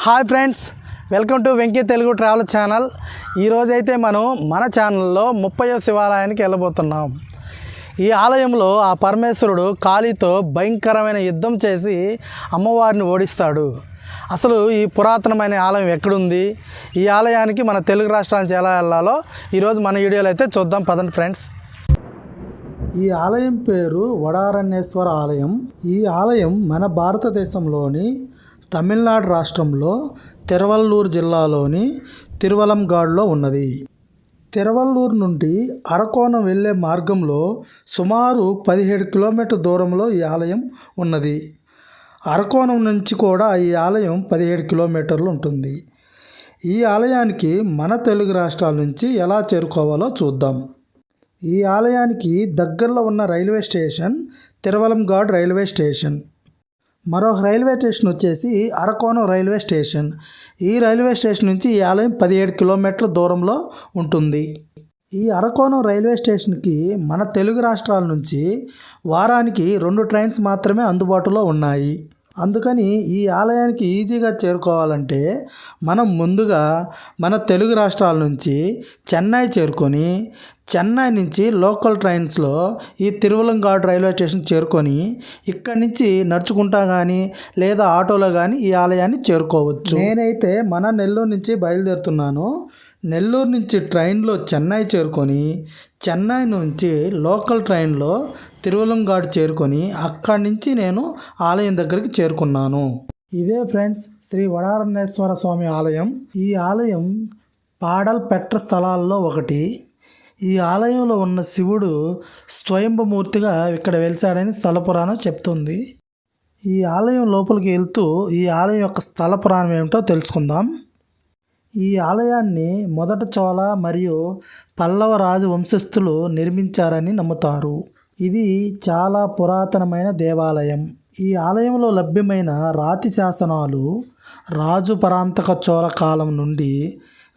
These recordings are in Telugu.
Hi friends, welcome to Venky Telugu travel channel. ఈరోజైతే మనం మన ఛానల్లో 30వ శివాలయానికి వెళ్ళబోతున్నాం. ఈ ఆలయంలో ఆ పరమేశ్వరుడు కాళీతో భయంకరమైన యుద్ధం చేసి అమ్మవారిని ఓడిస్తాడు. అసలు ఈ పురాతనమైన ఆలయం ఎక్కడుంది, ఈ ఆలయానికి మన తెలుగు రాష్ట్రానికి ఎలా వెళ్ళాలో ఈరోజు మన వీడియోలో అయితే చూద్దాం. పదండి ఫ్రెండ్స్. ఈ ఆలయం పేరు వడారణ్యేశ్వర ఆలయం. ఈ ఆలయం మన భారతదేశంలోని తమిళనాడు రాష్ట్రంలో తిరువల్లూరు జిల్లాలోని తిరువలంగాడ్లో ఉన్నది. తిరువల్లూరు నుండి అరకోణం వెళ్ళే మార్గంలో సుమారు 17 కిలోమీటర్ దూరంలో ఈ ఆలయం ఉన్నది. అరకోణం నుంచి కూడా ఈ ఆలయం 17 కిలోమీటర్లు ఉంటుంది. ఈ ఆలయానికి మన తెలుగు రాష్ట్రాల నుంచి ఎలా చేరుకోవాలో చూద్దాం. ఈ ఆలయానికి దగ్గరలో ఉన్న రైల్వే స్టేషన్ తిరువలంగాడ్ రైల్వే స్టేషన్. మరొక రైల్వే స్టేషన్ వచ్చేసి అరకోణం రైల్వే స్టేషన్. ఈ రైల్వే స్టేషన్ నుంచి ఈ ఆలయం 17 కిలోమీటర్ల దూరంలో ఉంటుంది. ఈ అరకోణం రైల్వే స్టేషన్కి మన తెలుగు రాష్ట్రాల నుంచి వారానికి 2 ట్రైన్స్ మాత్రమే అందుబాటులో ఉన్నాయి. అందుకని ఈ ఆలయానికి ఈజీగా చేరుకోవాలంటే మనం ముందుగా మన తెలుగు రాష్ట్రాల నుంచి చెన్నై చేరుకొని, చెన్నై నుంచి లోకల్ ట్రైన్స్లో ఈ తిరువలంగాడ్ రైల్వే స్టేషన్ చేరుకొని ఇక్కడి నుంచి నడుచుకుంటా కానీ లేదా ఆటోలో కానీ ఈ ఆలయాన్ని చేరుకోవచ్చు. నేనైతే మన నెల్లూరు నుంచి బయలుదేరుతున్నాను. నెల్లూరు నుంచి ట్రైన్లో చెన్నై చేరుకొని, చెన్నై నుంచి లోకల్ ట్రైన్లో తిరువలంగాడ్ చేరుకొని అక్కడి నుంచి నేను ఆలయం దగ్గరికి చేరుకున్నాను. ఇదే ఫ్రెండ్స్ శ్రీ వడారణ్యేశ్వర స్వామి ఆలయం. ఈ ఆలయం పాడల్ పెట్ర స్థలాల్లో ఒకటి. ఈ ఆలయంలో ఉన్న శివుడు స్వయంభూమూర్తిగా ఇక్కడ వెలిసాడని స్థల పురాణం చెప్తుంది. ఈ ఆలయం లోపలికి వెళ్తూ ఈ ఆలయం యొక్క స్థల పురాణం ఏమిటో తెలుసుకుందాం. ఈ ఆలయాన్ని మొదట చోళ మరియు పల్లవ రాజు వంశస్థులు నిర్మించారని నమ్ముతారు. ఇది చాలా పురాతనమైన దేవాలయం. ఈ ఆలయంలో లభ్యమైన రాతి శాసనాలు రాజు పరాంతక చోళ కాలం నుండి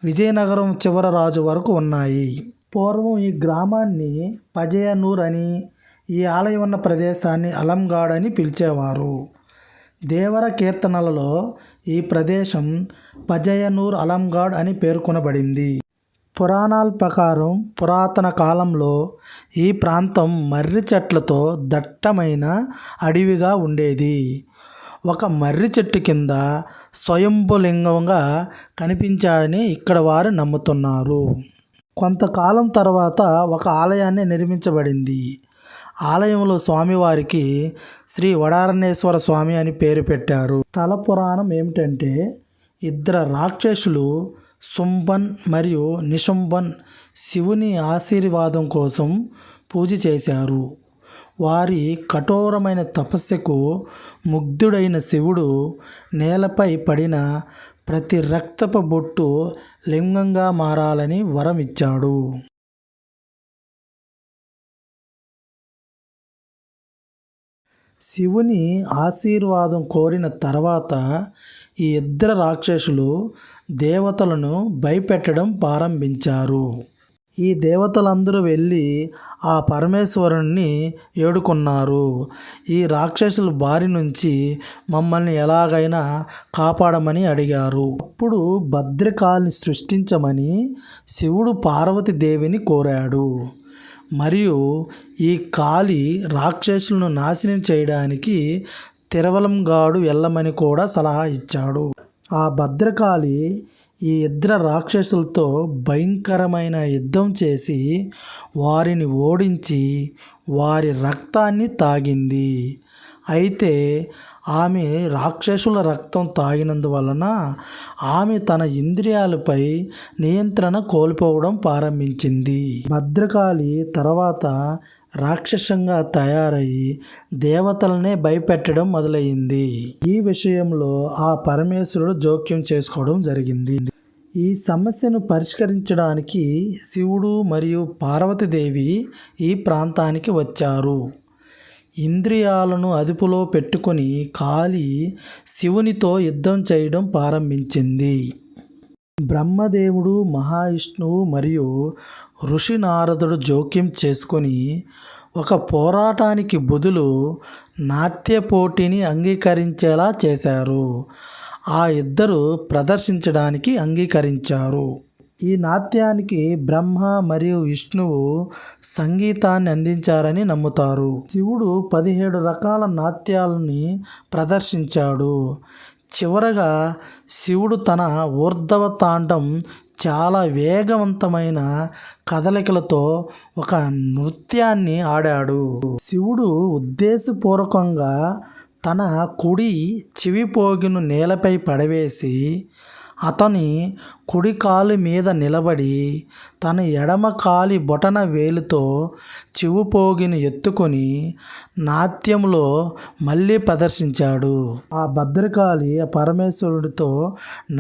విజయనగరం చివరి రాజు వరకు ఉన్నాయి. పూర్వం ఈ గ్రామాన్ని పజయనూర్ అని, ఈ ఆలయం ఉన్న ప్రదేశాన్ని అలంగాడ్ అని పిలిచేవారు. దేవర కీర్తనలలో ఈ ప్రదేశం పజయనూర్ అలంగాడ్ అని పేర్కొనబడింది. పురాణాల ప్రకారం పురాతన కాలంలో ఈ ప్రాంతం మర్రి చెట్లతో దట్టమైన అడవిగా ఉండేది. ఒక మర్రి చెట్టు కింద స్వయంభులింగంగా కనిపించాడని ఇక్కడ వారు నమ్ముతున్నారు. కొంతకాలం తర్వాత ఒక ఆలయాన్ని నిర్మించబడింది. ఆలయంలో స్వామివారికి శ్రీ వడారణ్యేశ్వర స్వామి అని పేరు పెట్టారు. స్థల పురాణం ఏమిటంటే, ఇద్దరు రాక్షసులు శుంభన్ మరియు నిశుంభన్ శివుని ఆశీర్వాదం కోసం పూజ చేశారు. వారి కఠోరమైన తపస్సుకు ముగ్ధుడైన శివుడు నేలపై పడిన ప్రతి రక్తపు బొట్టు లింగంగా మారాలని వరం ఇచ్చాడు. శివుని ఆశీర్వాదం కోరిన తర్వాత ఈ ఇద్దరు రాక్షసులు దేవతలను భయపెట్టడం ప్రారంభించారు. ఈ దేవతలందరూ వెళ్ళి ఆ పరమేశ్వరుణ్ణి ఏడుకున్నారు. ఈ రాక్షసుల బారి నుంచి మమ్మల్ని ఎలాగైనా కాపాడమని అడిగారు. అప్పుడు భద్రకాళిని సృష్టించమని శివుడు పార్వతీదేవిని కోరాడు. మరియు ఈ కాళి రాక్షసులను నాశనం చేయడానికి తిరువలంగాడు వెళ్ళమని కూడా సలహా ఇచ్చాడు. ఆ భద్రకాళి ఈ ఇద్దరు రాక్షసులతో భయంకరమైన యుద్ధం చేసి వారిని ఓడించి వారి రక్తాన్ని తాగింది. అయితే ఆమె రాక్షసుల రక్తం తాగినందువలన ఆమె తన ఇంద్రియాలపై నియంత్రణ కోల్పోవడం ప్రారంభించింది. భద్రకాళి తర్వాత రాక్షసంగా తయారయ్యి దేవతలనే భయపెట్టడం మొదలైంది. ఈ విషయంలో ఆ పరమేశ్వరుడు జోక్యం చేసుకోవడం జరిగింది. ఈ సమస్యను పరిష్కరించడానికి శివుడు మరియు పార్వతీదేవి ఈ ప్రాంతానికి వచ్చారు. ఇంద్రియాలను అదుపులో పెట్టుకొని కాళి శివునితో యుద్ధం చేయడం ప్రారంభించింది. బ్రహ్మదేవుడు, మహావిష్ణువు మరియు ఋషి నారదుడు జోక్యం చేసుకొని ఒక పోరాటానికి బదులు నాట్య పోటీని అంగీకరించేలా చేశారు. ఆ ఇద్దరు ప్రదర్శించడానికి అంగీకరించారు. ఈ నాట్యానికి బ్రహ్మ మరియు విష్ణువు సంగీతాన్ని అందించారని నమ్ముతారు. శివుడు 17 రకాల నాట్యాలని ప్రదర్శించాడు. చివరగా శివుడు తన ఊర్ధ్వ తాండం చాలా వేగవంతమైన కదలికలతో ఒక నృత్యాన్ని ఆడాడు. శివుడు ఉద్దేశపూర్వకంగా తన కుడి చెవిపోగును నేలపై పడవేసి అతని కుడి కాలు మీద నిలబడి తన ఎడమ కాలి బొటన వేలుతో చెవిపోగిని ఎత్తుకొని నాట్యంలో మళ్ళీ ప్రదర్శించాడు. ఆ భద్రకాళి ఆ పరమేశ్వరుడితో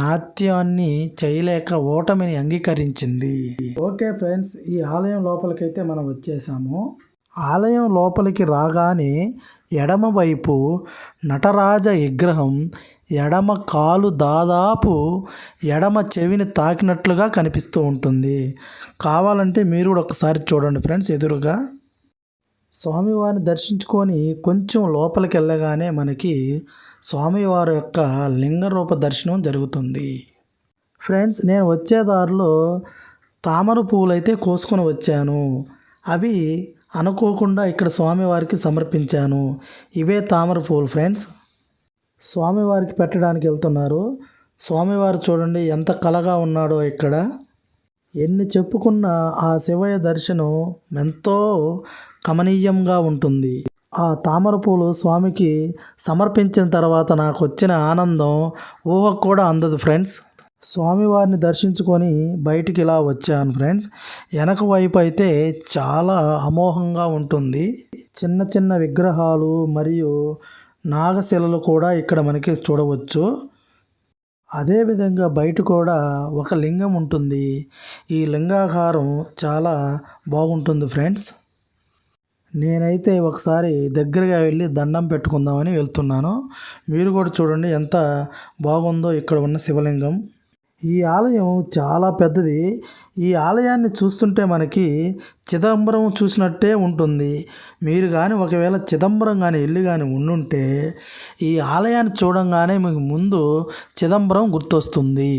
నాట్యాన్ని చేయలేక ఓటమిని అంగీకరించింది. ఓకే ఫ్రెండ్స్, ఈ ఆలయం లోపలికైతే మనం వచ్చేసాము. ఆలయం లోపలికి రాగానే ఎడమవైపు నటరాజ విగ్రహం ఎడమ కాలు దాదాపు ఎడమ చెవిని తాకినట్లుగా కనిపిస్తూ ఉంటుంది. కావాలంటే మీరు కూడా ఒకసారి చూడండి ఫ్రెండ్స్. ఎదురుగా స్వామివారిని దర్శించుకొని కొంచెం లోపలికి వెళ్ళగానే మనకి స్వామివారి యొక్క లింగరూప దర్శనం జరుగుతుంది. ఫ్రెండ్స్, నేను వచ్చే దారిలో తామర పువ్వులు అయితే కోసుకొని వచ్చాను. అవి అనుకోకుండా ఇక్కడ స్వామివారికి సమర్పించాను. ఇవే తామర పువ్వులు ఫ్రెండ్స్. స్వామివారికి పెట్టడానికి వెళ్తున్నారు. స్వామివారు చూడండి ఎంత కళగా ఉన్నాడో. ఇక్కడ ఎన్ని చెప్పుకున్నా ఆ శివయ్య దర్శనం ఎంతో కమనీయంగా ఉంటుంది. ఆ తామర పూలు స్వామికి సమర్పించిన తర్వాత నాకు వచ్చిన ఆనందం ఊహకు కూడా అందదు ఫ్రెండ్స్. స్వామివారిని దర్శించుకొని బయటికి ఇలా వచ్చాను ఫ్రెండ్స్. వెనక వైపు అయితే చాలా అమోఘంగా ఉంటుంది. చిన్న చిన్న విగ్రహాలు మరియు నాగశిలలు కూడా ఇక్కడ మనకి చూడవచ్చు. అదేవిధంగా బయట కూడా ఒక లింగం ఉంటుంది. ఈ లింగాకారం చాలా బాగుంటుంది ఫ్రెండ్స్. నేనైతే ఒకసారి దగ్గరగా వెళ్ళి దండం పెట్టుకుందామని వెళ్తున్నాను. మీరు కూడా చూడండి ఎంత బాగుందో ఇక్కడ ఉన్న శివలింగం. ఈ ఆలయం చాలా పెద్దది. ఈ ఆలయాన్ని చూస్తుంటే మనకి చిదంబరం చూసినట్టే ఉంటుంది. మీరు కానీ ఒకవేళ చిదంబరం కానీ వెళ్ళి కానీ ఉండుంటే ఈ ఆలయాన్ని చూడంగానే మీకు ముందు చిదంబరం గుర్తొస్తుంది.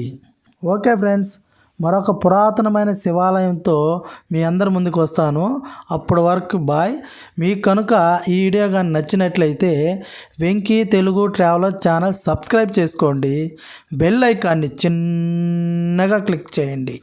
ఓకే ఫ్రెండ్స్, మరొక పురాతనమైన శివాలయంతో మీ అందరి ముందుకు వస్తాను. అప్పటి వరకు బాయ్. మీకు కనుక ఈ వీడియో కానీ నచ్చినట్లయితే Venky Telugu traveller channel subscribe చేసుకోండి. బెల్ ఐకాన్ని చిన్నగా క్లిక్ చేయండి.